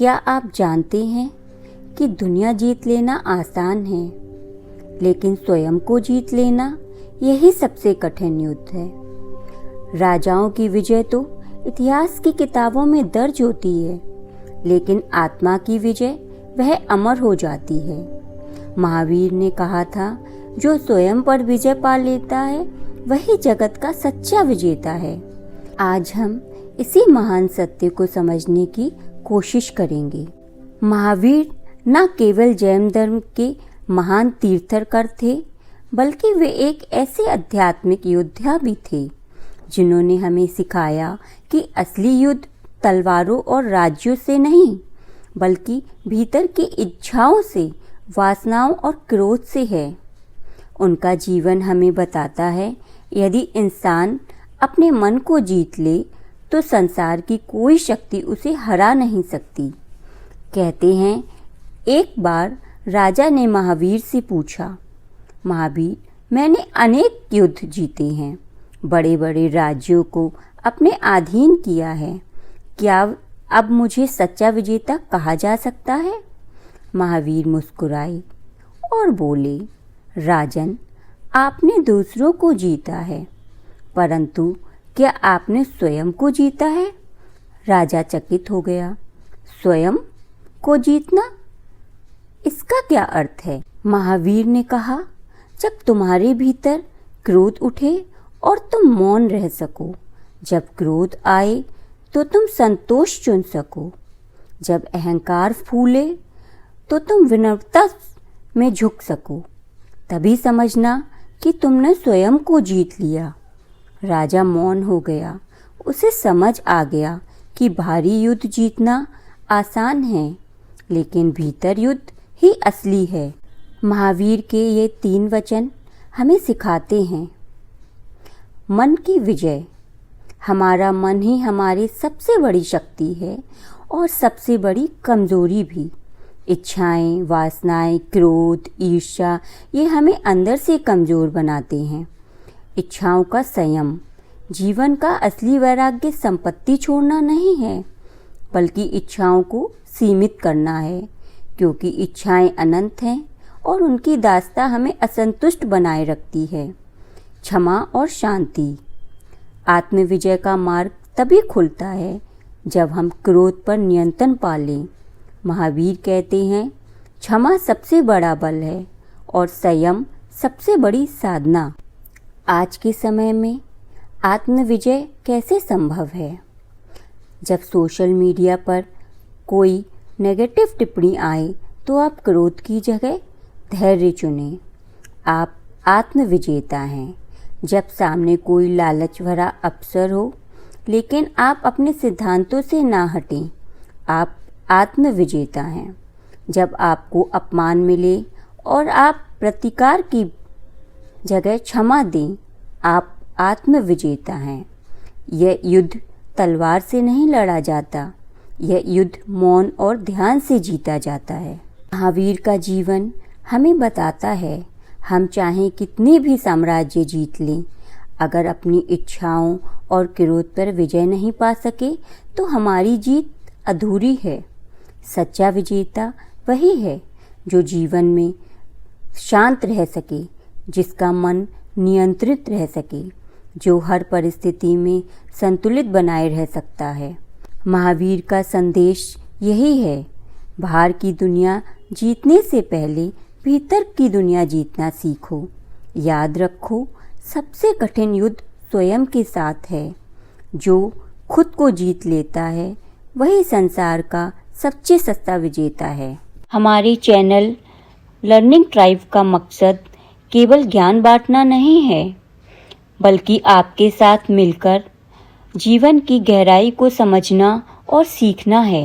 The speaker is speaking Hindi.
क्या आप जानते हैं कि दुनिया जीत लेना आसान है, लेकिन स्वयं को जीत लेना यही सबसे कठिन युद्ध है। राजाओं की विजय तो इतिहास की किताबों में दर्ज होती है, लेकिन आत्मा की विजय वह अमर हो जाती है। महावीर ने कहा था, जो स्वयं पर विजय पा लेता है वही जगत का सच्चा विजेता है। आज हम इसी महान सत्य को समझने की कोशिश करेंगे। महावीर न केवल जैन धर्म के महान तीर्थंकर थे, बल्कि वे एक ऐसे आध्यात्मिक योद्धा भी थे जिन्होंने हमें सिखाया कि असली युद्ध तलवारों और राज्यों से नहीं, बल्कि भीतर की इच्छाओं से, वासनाओं और क्रोध से है। उनका जीवन हमें बताता है, यदि इंसान अपने मन को जीत ले तो संसार की कोई शक्ति उसे हरा नहीं सकती। कहते हैं, एक बार राजा ने महावीर से पूछा, महावीर, मैंने अनेक युद्ध जीते हैं, बड़े बड़े राज्यों को अपने अधीन किया है, क्या अब मुझे सच्चा विजेता कहा जा सकता है? महावीर मुस्कुराए और बोले, राजन, आपने दूसरों को जीता है, परंतु क्या आपने स्वयं को जीता है? राजा चकित हो गया। स्वयं को जीतना, इसका क्या अर्थ है? महावीर ने कहा, जब तुम्हारे भीतर क्रोध उठे और तुम मौन रह सको, जब क्रोध आए तो तुम संतोष चुन सको, जब अहंकार फूले तो तुम विनम्रता में झुक सको, तभी समझना कि तुमने स्वयं को जीत लिया। राजा मौन हो गया। उसे समझ आ गया कि बाहरी युद्ध जीतना आसान है, लेकिन भीतर युद्ध ही असली है। महावीर के ये 3 वचन हमें सिखाते हैं, मन की विजय। हमारा मन ही हमारी सबसे बड़ी शक्ति है और सबसे बड़ी कमजोरी भी। इच्छाएं, वासनाएं, क्रोध, ईर्ष्या, ये हमें अंदर से कमजोर बनाते हैं। इच्छाओं का संयम। जीवन का असली वैराग्य संपत्ति छोड़ना नहीं है, बल्कि इच्छाओं को सीमित करना है, क्योंकि इच्छाएं अनंत हैं और उनकी दास्ता हमें असंतुष्ट बनाए रखती है। क्षमा और शांति। आत्मविजय का मार्ग तभी खुलता है जब हम क्रोध पर नियंत्रण पा लें। महावीर कहते हैं, क्षमा सबसे बड़ा बल है और संयम सबसे बड़ी साधना। आज के समय में आत्मविजय कैसे संभव है? जब सोशल मीडिया पर कोई नेगेटिव टिप्पणी आए तो आप क्रोध की जगह धैर्य चुनें। आप आत्मविजेता हैं। जब सामने कोई लालच भरा अवसर हो, लेकिन आप अपने सिद्धांतों से ना हटें, आप आत्मविजेता हैं। जब आपको अपमान मिले और आप प्रतिकार की जगह क्षमा दें, आप आत्मविजेता हैं। यह युद्ध तलवार से नहीं लड़ा जाता, यह युद्ध मौन और ध्यान से जीता जाता है। महावीर का जीवन हमें बताता है, हम चाहे कितने भी साम्राज्य जीत लें, अगर अपनी इच्छाओं और क्रोध पर विजय नहीं पा सके तो हमारी जीत अधूरी है। सच्चा विजेता वही है जो जीवन में शांत रह सके, जिसका मन नियंत्रित रह सके, जो हर परिस्थिति में संतुलित बनाए रह सकता है। महावीर का संदेश यही है, बाहर की दुनिया जीतने से पहले भीतर की दुनिया जीतना सीखो। याद रखो, सबसे कठिन युद्ध स्वयं के साथ है। जो खुद को जीत लेता है वही संसार का सबसे सच्चा विजेता है। हमारे चैनल लर्निंग ट्राइब का मकसद केवल ज्ञान बांटना नहीं है, बल्कि आपके साथ मिलकर जीवन की गहराई को समझना और सीखना है।